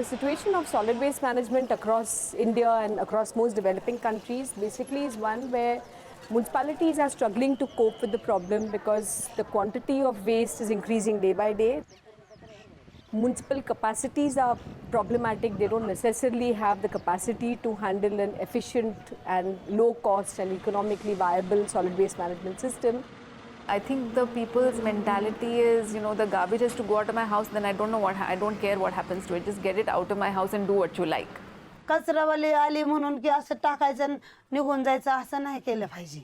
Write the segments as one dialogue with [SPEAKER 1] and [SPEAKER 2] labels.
[SPEAKER 1] The situation of solid waste management across India and across most developing countries basically is one where municipalities are struggling to cope with the problem because the quantity of waste is increasing day by day. Municipal capacities are problematic. They don't necessarily have the capacity to handle an efficient and low cost and economically viable solid waste management system.
[SPEAKER 2] I think the people's mentality is, the garbage has to go out of my house, then I don't care what happens to it. Just get it out of my house and do what you like.
[SPEAKER 3] कचरावाली आली म्हणून की असं टाकायचं आणि निघून जायचं असं नाही केलं पाहिजे.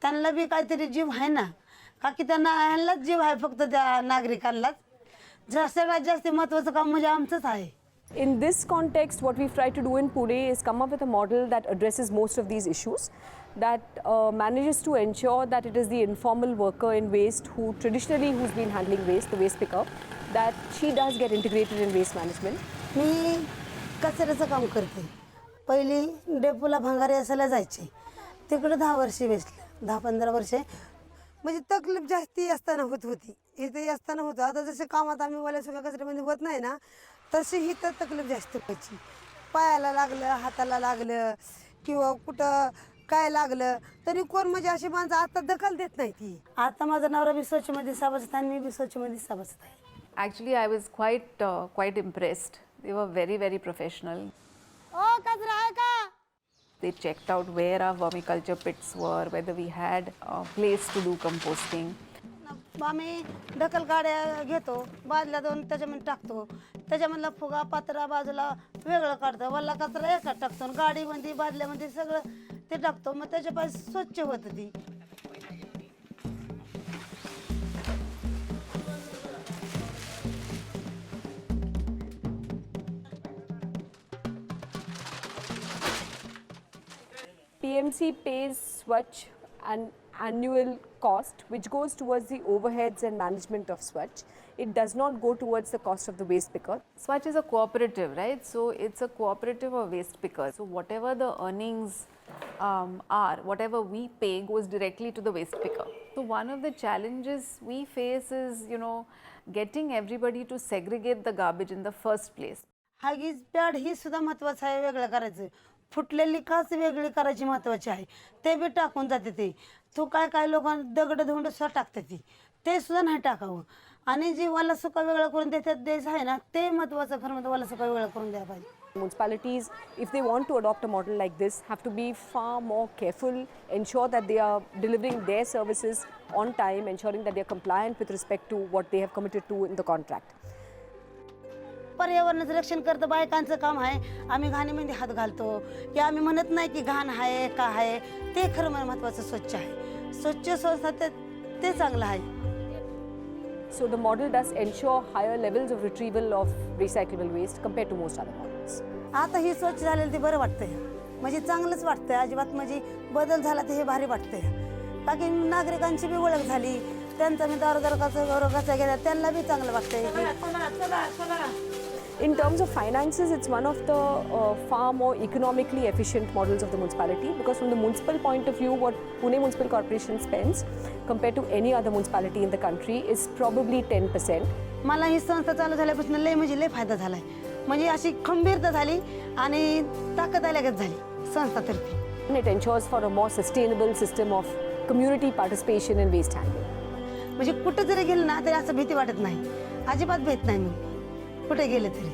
[SPEAKER 3] त्यांना बी काहीतरी जीव आहे ना, का की त्यांना ह्यांनाच जीव आहे फक्त त्या नागरिकांनाच. सगळ्यात जास्त महत्त्वाचं काम म्हणजे आमचंच आहे.
[SPEAKER 1] In this context, what we've tried to do in Pune is come up with a model that addresses most of these issues, that manages to ensure that it is the informal worker in waste who's been handling waste, the waste picker, that she does get integrated in waste management.
[SPEAKER 3] मी कचऱ्याचं काम करते. पहिली डेपोला भंगारी असायला जायचे. तिकडे 10 वर्षे वेचले, 10-15 वर्षे. म्हणजे तकलीफ जास्ती असताना होत होती. इथे असताना होतं. आता जसे कामात आम्ही वाल्या सगळ्या कचऱ्यामध्ये होत नाही ना, तशी ही तर तकलीफ जास्त व्हायची. पायाला लागलं, हाताला लागलं किंवा कुठं काय लागलं तरी कोण म्हणजे अशी माणसं आता दखल देत नाही ती. आता माझा नवरा बी स्वच्छमध्ये सभासद आणि मी बी स्वच्छमध्ये सभासद आहे.
[SPEAKER 2] Actually, I was quite impressed. They were very, very professional.
[SPEAKER 3] ओ कचरा आहे का?
[SPEAKER 2] They checked out where our vermiculture pits were, whether we had a place to do composting.
[SPEAKER 3] आम्ही ढकल गाड्या घेतो, बादल्या दोन त्याच्यामध्ये टाकतो. त्याच्यामधला फुगा पात्रा बाजूला वेगळं काढतो, वल्ला कचरा एकात टाकतो. गाडीमध्ये बादल्यामध्ये सगळं ते टाकतो. मग त्याच्यापासून स्वच्छ होतं ती.
[SPEAKER 1] PMC pays Swachh an annual cost which goes towards the overheads and management of Swachh. It does not go towards the cost of the waste picker.
[SPEAKER 2] Swachh is a cooperative, right? So it's a cooperative of waste pickers. So whatever the earnings are, whatever we pay goes directly to the waste picker. So one of the challenges we face is, getting everybody to segregate the garbage in the first place.
[SPEAKER 3] Huggies pad ही सुद्धा महत्त्वाचं आहे, वेगळं करायचं. फुटलेली काच वेगळी करायची महत्त्वाची आहे. ते बी टाकून जाते ते. तो काय लोकांना दगड धुंड सुद्धा टाकते ते सुद्धा नाही टाकावं. आणि जी वाला सुका वेगळं करून देतात द्यायचं आहे ना, ते महत्त्वाचं खरं म्हणजे वाला सुका वेगळं करून द्यायला पाहिजे.
[SPEAKER 1] Municipalities, if they want to adopt a model like this, have to be far more careful, ensure that they are delivering their services on time, ensuring that they are compliant with respect to what they have committed to in the contract.
[SPEAKER 3] पर्यावरणाचं रक्षण करतं बायकांचं काम आहे. आम्ही घाणीमध्ये हात घालतो की आम्ही म्हणत नाही की घाण आहे का आहे. ते खरं महत्त्वाचं स्वच्छ आहे. स्वच्छ संस्था ते चांगलं आहे.
[SPEAKER 1] So the model does ensure higher levels of retrieval of recyclable waste compared to most other models.
[SPEAKER 3] आता ही स्वच्छ झालेलं ते बरं वाटतंय. म्हणजे चांगलंच वाटतंय. अजिबात म्हणजे बदल झाला ते हे भारी वाटतंय. बाकी नागरिकांची बी ओळख झाली. त्यांचा मी दारोदार गौरव कसा गेला त्यांना बी चांगलं वाटतंय.
[SPEAKER 1] In terms of finances, it's one of the far more economically efficient models of the municipality, because from the municipal point of view, what Pune Municipal Corporation spends compared to any other municipality in the country is probably 10%.
[SPEAKER 3] मला ही संस्था चालू झाल्यापासून लय फायदा झालाय. म्हणजे अशी खंबीरता झाली आणि ताकद आल्यागत झाली संस्थातर्फे.
[SPEAKER 1] And it ensures for a more sustainable system of community participation in waste handling.
[SPEAKER 3] म्हणजे कुठं जरी गेलं ना तरी असं भीती वाटत नाही. अजिबात भीत नाही मी कुठे गेले तरी.